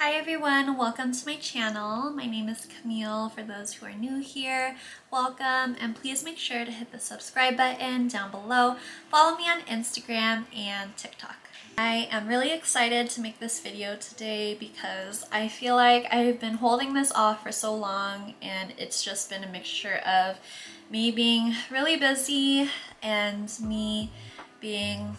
Hi everyone, welcome to my channel. My name is Camille. For those who are new here, welcome, and please make sure to hit the subscribe button down below. Follow me on Instagram and TikTok. I am really excited to make this video today because I feel like I've been holding this off for so long and it's just been a mixture of me being really busy and me being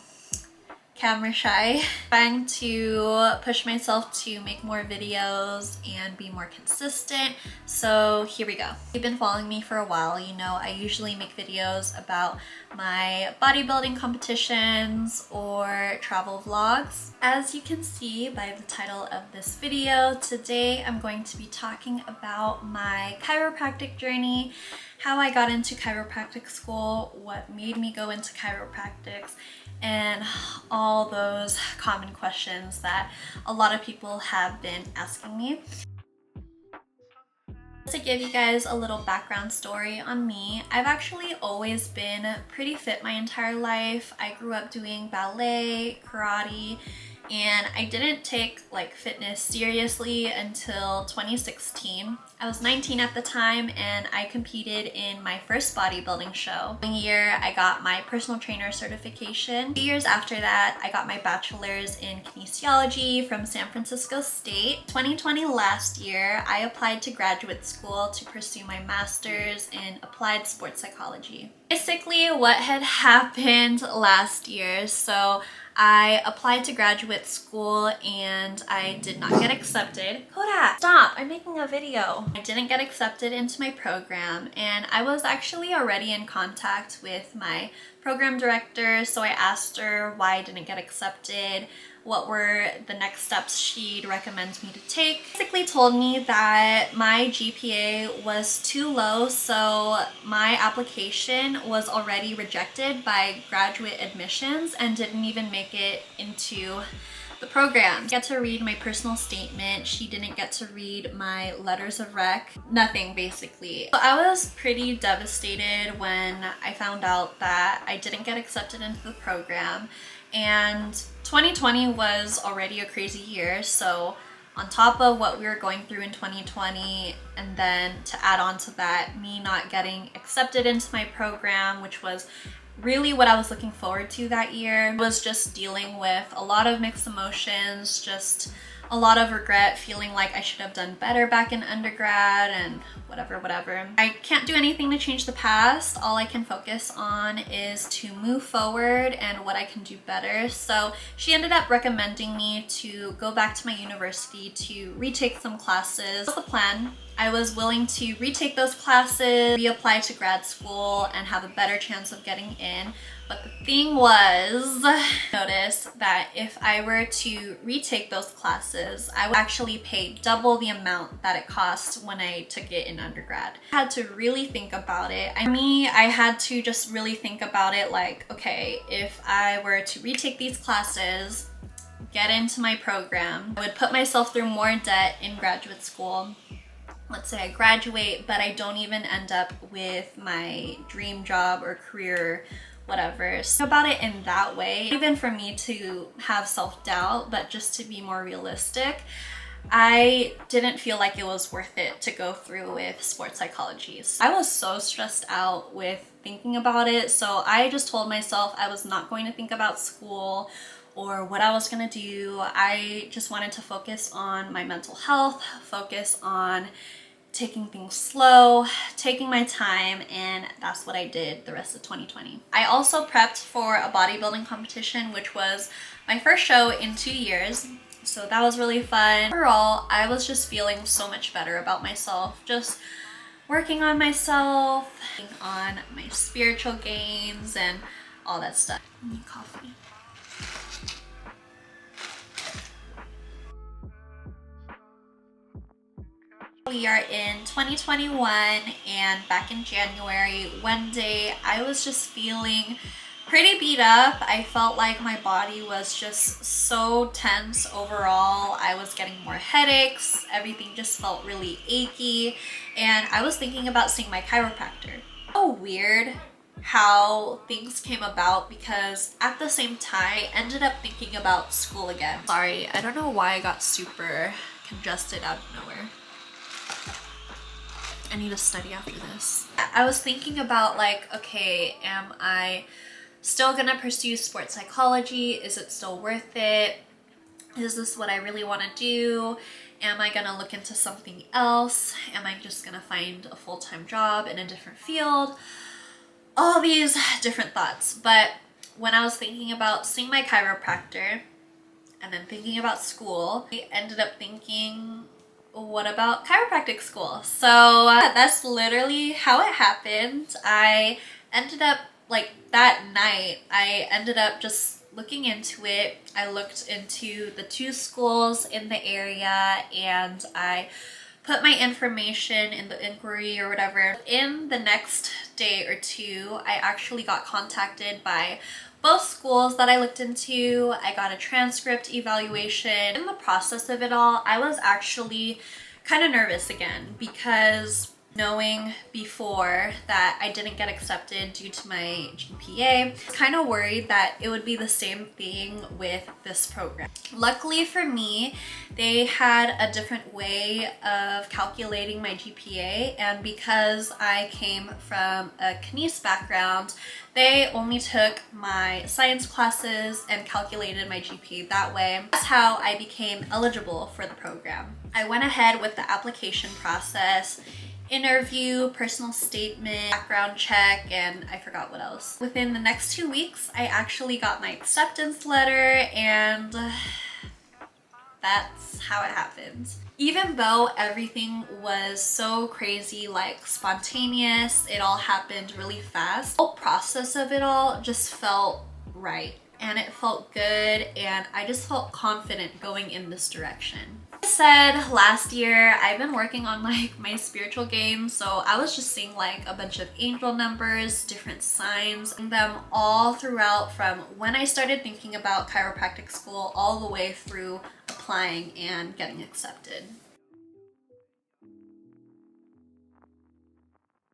camera shy, trying to push myself to make more videos and be more consistent. So here we go. If you've been following me for a while, you know I usually make videos about my bodybuilding competitions or travel vlogs. As you can see by the title of this video, today I'm going to be talking about my chiropractic journey, how I got into chiropractic school, what made me go into chiropractics, and all those common questions that a lot of people have been asking me. To give you guys a little background story on me, I've actually always been pretty fit my entire life. I grew up doing ballet, karate, and I didn't take fitness seriously until 2016. I was 19 at the time and I competed in my first bodybuilding show. One year I got my personal trainer certification. 2 years after that I got my bachelor's in kinesiology from San Francisco State. 2020 last year I applied to graduate school to pursue my master's in applied sports psychology. Basically what had happened last year, so I applied to graduate school and I did not get accepted. Koda, stop! I'm making a video. I didn't get accepted into my program and I was actually already in contact with my program director, so I asked her why I didn't get accepted, what were the next steps she'd recommend me to take. Basically told me that my GPA was too low, so my application was already rejected by graduate admissions and didn't even make it into the program. I get to read my personal statement. She didn't get to read my letters of rec. Nothing, basically. So I was pretty devastated when I found out that I didn't get accepted into the program. And 2020 was already a crazy year, so on top of what we were going through in 2020, and then to add on to that, me not getting accepted into my program, which was really what I was looking forward to that year, was just dealing with a lot of mixed emotions, just a lot of regret, feeling like I should have done better back in undergrad and whatever. I can't do anything to change the past. All I can focus on is to move forward and what I can do better. So she ended up recommending me to go back to my university to retake some classes. That was the plan. I was willing to retake those classes, reapply to grad school, and have a better chance of getting in. But the thing was, notice that if I were to retake those classes, I would actually pay double the amount that it cost when I took it in undergrad. I had to really think about it. I had to just really think about it like, okay, if I were to retake these classes, get into my program, I would put myself through more debt in graduate school. Let's say I graduate, but I don't even end up with my dream job or career, whatever. So about it in that way, even for me to have self-doubt, but just to be more realistic, I didn't feel like it was worth it to go through with sports psychology. So I was so stressed out with thinking about it, so I just told myself I was not going to think about school or what I was gonna do. I just wanted to focus on my mental health, focus on taking things slow, taking my time, and that's what I did the rest of 2020. I also prepped for a bodybuilding competition, which was my first show in 2 years. So that was really fun. Overall, I was just feeling so much better about myself, just working on myself, working on my spiritual gains and all that stuff. I need coffee. We are in 2021 and back in January, one day I was just feeling pretty beat up. I felt like my body was just so tense overall. I was getting more headaches. Everything just felt really achy. And I was thinking about seeing my chiropractor. Oh, weird. how things came about, because at the same time I ended up thinking about school again. Sorry, I don't know why I got super congested out of nowhere. I need to study after this. I was thinking about like, okay, am I still gonna pursue sports psychology? Is it still worth it? Is this what I really want to do? Am I gonna look into something else? Am I just gonna find a full-time job in a different field? All these different thoughts. But when I was thinking about seeing my chiropractor and then thinking about school, I ended up thinking, what about chiropractic school? So that's literally how it happened. I ended up, like that night, I ended up just looking into it. I looked into the 2 schools in the area and I put my information in the inquiry or whatever. In the next day or 2, I actually got contacted by both schools that I looked into. I got a transcript evaluation. In the process of it all, I was actually kind of nervous again, because knowing before that I didn't get accepted due to my GPA, I was kind of worried that it would be the same thing with this program. Luckily for me, they had a different way of calculating my GPA, and because I came from a kines background, they only took my science classes and calculated my GPA that way. That's how I became eligible for the program. I went ahead with the application process, interview, personal statement, background check, and I forgot what else. Within the next 2 weeks, I actually got my acceptance letter, and that's how it happened. Even though everything was so crazy, like spontaneous, it all happened really fast, the whole process of it all just felt right. And it felt good, and I just felt confident going in this direction. I said last year, I've been working on like my spiritual game, so I was just seeing like a bunch of angel numbers, different signs, and them all throughout from when I started thinking about chiropractic school all the way through applying and getting accepted.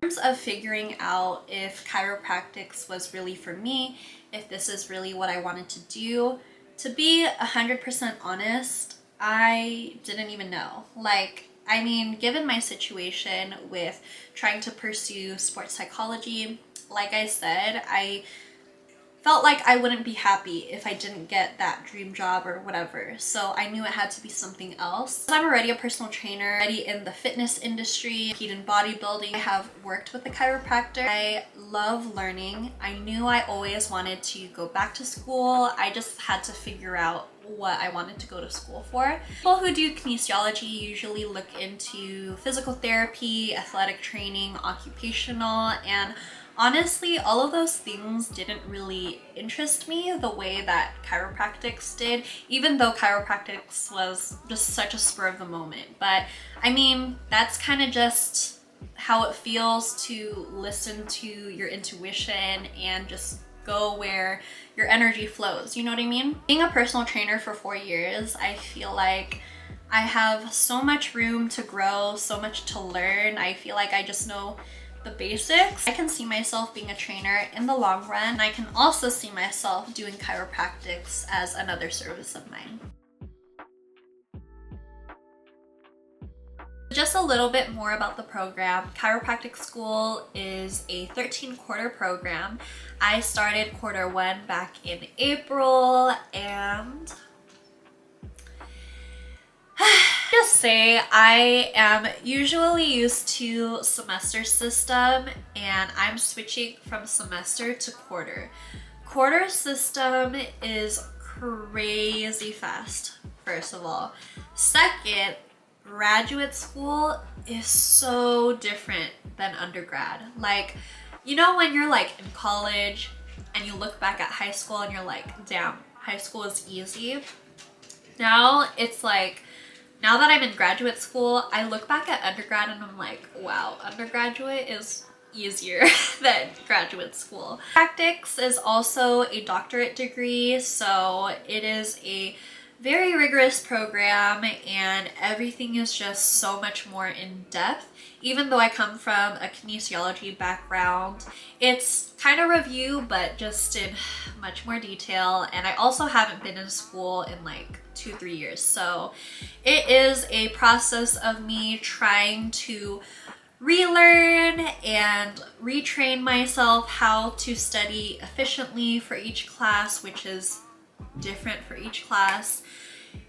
In terms of figuring out if chiropractics was really for me, if this is really what I wanted to do, to be 100% honest, I didn't even know. Like, I mean, given my situation with trying to pursue sports psychology, like I said, I felt like I wouldn't be happy if I didn't get that dream job or whatever. So I knew it had to be something else. I'm already a personal trainer, already in the fitness industry, compete in bodybuilding. I have worked with a chiropractor. I love learning. I knew I always wanted to go back to school. I just had to figure out what I wanted to go to school for. People who do kinesiology usually look into physical therapy, athletic training, occupational, and honestly, all of those things didn't really interest me the way that chiropractics did, even though chiropractics was just such a spur of the moment. But I mean, that's kind of just how it feels to listen to your intuition and just go where your energy flows, you know what I mean? Being a personal trainer for 4 years, I feel like I have so much room to grow, so much to learn. I feel like I just know the basics. I can see myself being a trainer in the long run. I can also see myself doing chiropractics as another service of mine. Just a little bit more about the program. Chiropractic School is a 13-quarter program. I started quarter 1 back in April, and just say I am usually used to semester system, and I'm switching from semester to quarter. Quarter system is crazy fast, first of all. Second, graduate school is so different than undergrad. Like, you know when you're like in college and you look back at high school and you're like, damn, high school is easy. Now it's like, now that I'm in graduate school, I look back at undergrad and I'm like, wow, undergraduate is easier than graduate school. Chiropractics is also a doctorate degree, so it is a very rigorous program and everything is just so much more in depth. Even though I come from a kinesiology background, it's kind of review, but just in much more detail. And I also haven't been in school in like 2-3 years. So it is a process of me trying to relearn and retrain myself how to study efficiently for each class, which is different for each class.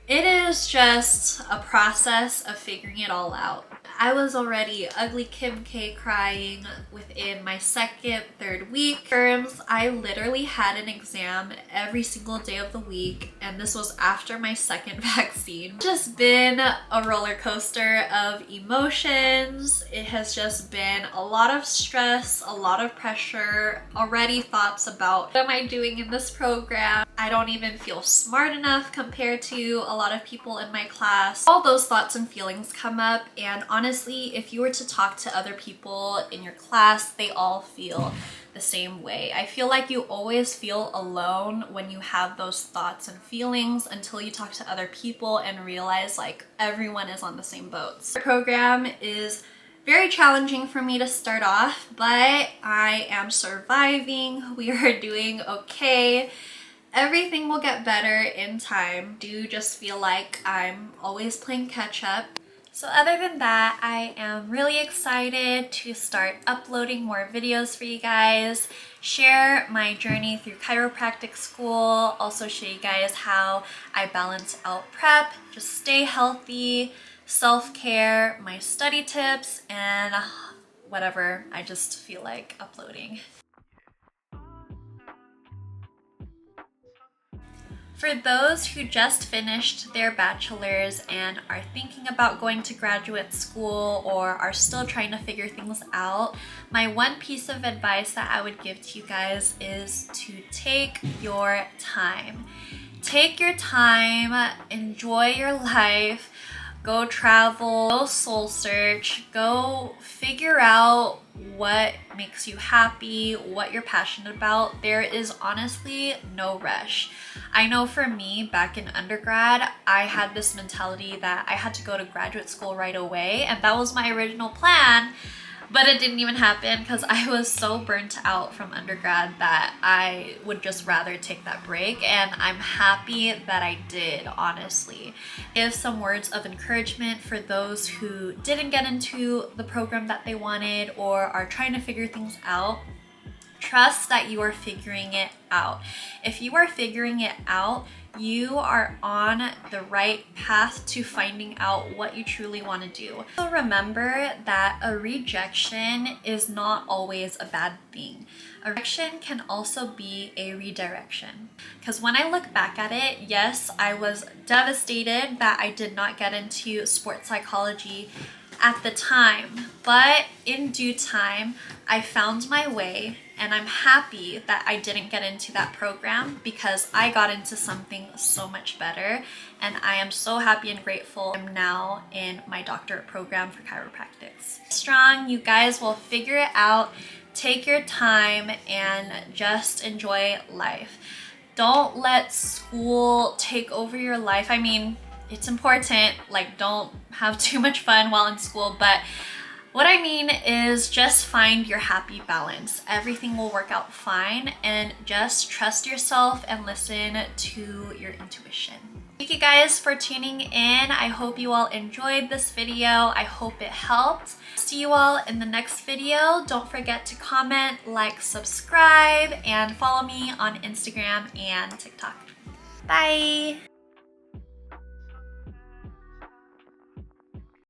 It is just a process of figuring it all out. I was already ugly Kim K crying within my second, third week. Terms, I literally had an exam every single day of the week, and this was after my second vaccine. It's just been a roller coaster of emotions. It has just been a lot of stress, a lot of pressure, already thoughts about what am I doing in this program? I don't even feel smart enough compared to a lot of people in my class. All those thoughts and feelings come up, and honestly, if you were to talk to other people in your class, they all feel the same way. I feel like you always feel alone when you have those thoughts and feelings until you talk to other people and realize like everyone is on the same boat. The program is very challenging for me to start off, but I am surviving. We are doing okay. Everything will get better in time. I do just feel like I'm always playing catch up. So other than that, I am really excited to start uploading more videos for you guys, share my journey through chiropractic school, also show you guys how I balance out prep, just stay healthy, self-care, my study tips, and whatever I just feel like uploading. For those who just finished their bachelor's and are thinking about going to graduate school or are still trying to figure things out, my one piece of advice that I would give to you guys is to take your time. Take your time, enjoy your life, go travel, go soul search, go figure out what makes you happy, what you're passionate about. There is honestly no rush. I know for me, back in undergrad, I had this mentality that I had to go to graduate school right away, and that was my original plan. But it didn't even happen because I was so burnt out from undergrad that I would just rather take that break, and I'm happy that I did, honestly. Give some words of encouragement for those who didn't get into the program that they wanted or are trying to figure things out. Trust that you are figuring it out. If you are figuring it out, you are on the right path to finding out what you truly want to do. So remember that a rejection is not always a bad thing. A rejection can also be a redirection. Because when I look back at it, yes, I was devastated that I did not get into sports psychology at the time, but in due time, I found my way, and I'm happy that I didn't get into that program because I got into something so much better, and I am so happy and grateful I'm now in my doctorate program for chiropractics. Strong, you guys will figure it out. Take your time and just enjoy life. Don't let school take over your life. I mean, it's important, like don't have too much fun while in school, but what I mean is just find your happy balance. Everything will work out fine, and just trust yourself and listen to your intuition. Thank you guys for tuning in. I hope you all enjoyed this video. I hope it helped. See you all in the next video. Don't forget to comment, like, subscribe, and follow me on Instagram and TikTok. Bye!